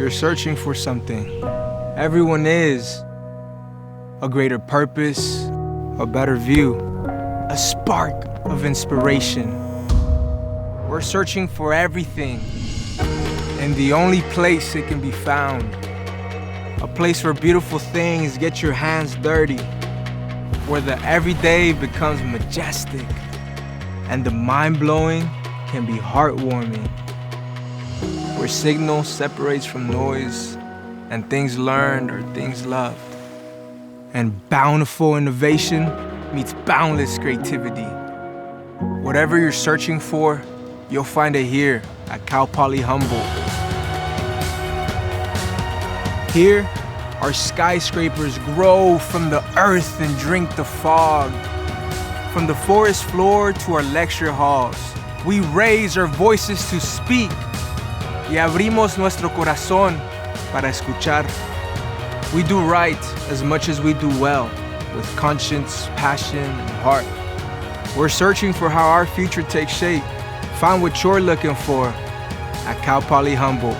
you're searching for something. Everyone is. A greater purpose, a better view, a spark of inspiration. We're searching for everything, and the only place it can be found. A place where beautiful things get your hands dirty, where the everyday becomes majestic, and the mind-blowing can be heartwarming. Where signal separates from noise, and things learned are things loved. And bountiful innovation meets boundless creativity. Whatever you're searching for, you'll find it here at Cal Poly Humboldt. Here, our skyscrapers grow from the earth and drink the fog. From the forest floor to our lecture halls, we raise our voices to speak y abrimos nuestro corazón para escuchar. We do right as much as we do well, with conscience, passion, and heart. We're searching for how our future takes shape. Find what you're looking for at Cal Poly Humboldt.